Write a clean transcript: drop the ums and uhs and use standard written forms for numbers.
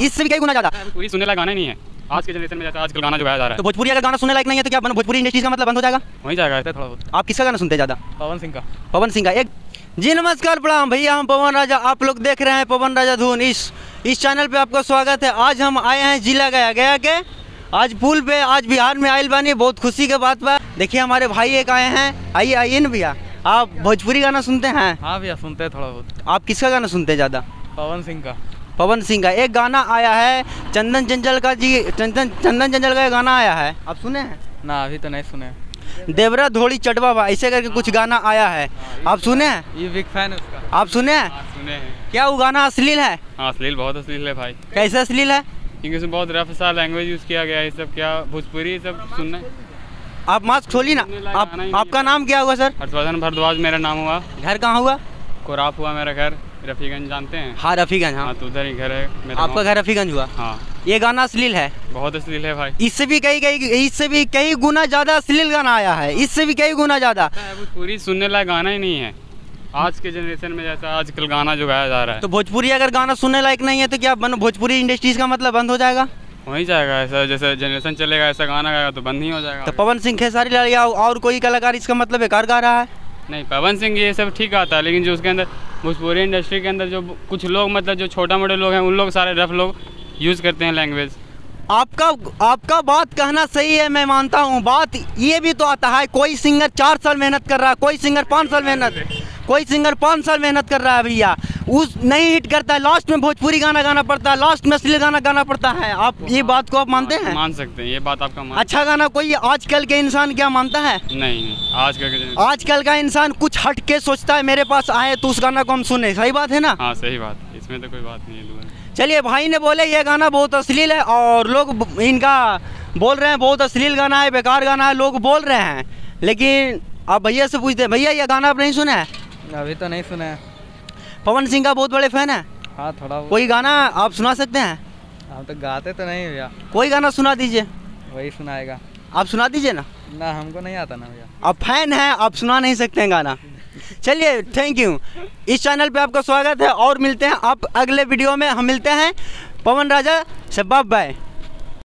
इससे भी कई गुना ज़्यादा। पूरी सुनने लायक गाना नहीं है आज के जनरेशन में, जैसा आजकल गाना जो गाया जा रहा है। तो भोजपुरी अगर गाना सुनने लायक नहीं है तो क्या भोजपुरी इंडस्ट्री का मतलब बंद हो जाएगा? वहीं जाएगा ऐसा थोड़ा बहुत। आप किसका गाना सुनते हैं ज़्यादा? पवन सिंह का। पवन सिंह का। एक जी नमस्कार प्रणाम भैया, हम पवन राजा, आप लोग देख रहे हैं पवन राजा धुन। इस चैनल पे आपका स्वागत है। आज हम आए हैं जिला गया के आज पुल पे, आज बिहार में आयल बानी, बहुत खुशी के बात बा। देखिए हमारे भाई एक आए हैं, आइए ना भैया। आप भोजपुरी गाना सुनते हैं? हाँ भैया सुनते हैं थोड़ा बहुत। आप किसका गाना सुनते हैं ज़्यादा? पवन सिंह का। पवन सिंह का। एक गाना आया है चंदन चंचल का जी, चंदन चंचल का गाना आया है, आप सुने हैं? ना अभी तो नहीं सुने। देवरा धोड़ी चटवा बा ऐसे करके कुछ गाना आया है, आप सुने हैं? ये बिग फैन है उसका। आप सुने हैं? सुने हैं। क्या वो गाना अश्लील है? हाँ अश्लील, बहुत अश्लील है भाई। कैसे अश्लील है? क्योंकि उसमें बहुत रफ सा लैंग्वेज यूज़ किया गया है। ये सब क्या भोजपुरी सब सुनना है। आप मास्क खोलिए ना। आपका नाम क्या हुआ सर? हर्षवर्धन भारद्वाज मेरा नाम हुआ। घर कहाँ हुआ? कोराप हुआ मेरा घर, रफीगंज जानते हैं? हाँ रफीगंज। हाँ तो उधर ही घर है। आपका घर रफीगंज हुआ? हाँ। ये गाना अश्लील है? बहुत अश्लील है भाई। इससे भी कई गुना ज़्यादा अश्लील गाना आया है, इससे भी कई गुना ज़्यादा। भोजपुरी सुनने लायक गाना ही नहीं है आज के जनरेशन में, जैसा आजकल गाना जो गाया जा रहा है। तो भोजपुरी अगर गाना सुनने लायक नहीं है तो क्या भोजपुरी इंडस्ट्रीज का मतलब बंद हो जाएगा? वहीं जाएगा ऐसा, जैसे जनरेशन चलेगा ऐसा गाना गाएगा तो बंद ही हो जाएगा। तो पवन सिंह, खेसारी लाल या और कोई कलाकार इसका मतलब बेकार गा रहा है? नहीं, पवन सिंह ये सब ठीक आता है, लेकिन जो उसके अंदर भोजपुरी इंडस्ट्री के अंदर जो कुछ लोग, मतलब जो छोटा मोटे लोग हैं, उन लोग सारे रफ लोग यूज़ करते हैं लैंग्वेज। आपका बात कहना सही है, मैं मानता हूँ। बात ये भी तो आता है, कोई सिंगर 4 साल मेहनत कर रहा है, कोई सिंगर 5 साल मेहनत कर रहा है भैया, उस नहीं हिट करता है, लास्ट में भोजपुरी गाना गाना पड़ता है, लास्ट में अश्लील गाना गाना पड़ता है। आप ये बात को आप मानते हैं? मान सकते हैं, ये बात आपका अच्छा गाना कोई आजकल के इंसान क्या मानता है? नहीं, आजकल का इंसान कुछ हट के सोचता है, मेरे पास आए तो उस गाना को हम सुने। सही बात है ना? हाँ सही बात, इसमें तो कोई बात नहीं है। चलिए, भाई ने बोले ये गाना बहुत अश्लील है और लोग इनका बोल रहे हैं बहुत अश्लील गाना है, बेकार गाना है, लोग बोल रहे हैं। लेकिन आप भैया से पूछते हैं, भैया ये गाना आप नहीं सुना है? अभी तो नहीं सुना है। पवन सिंह का बहुत बड़े फैन है? हाँ थोड़ा। कोई गाना आप सुना सकते हैं? हम तो गाते तो नहीं भैया। कोई गाना सुना दीजिए। वही सुनाएगा। आप सुना दीजिए ना। ना हमको नहीं आता ना भैया। आप फैन हैं, आप सुना नहीं सकते हैं गाना। चलिए, थैंक यू। इस चैनल पे आपका स्वागत है और मिलते हैं आप अगले वीडियो में। हम मिलते हैं पवन राजा से। Bye bye.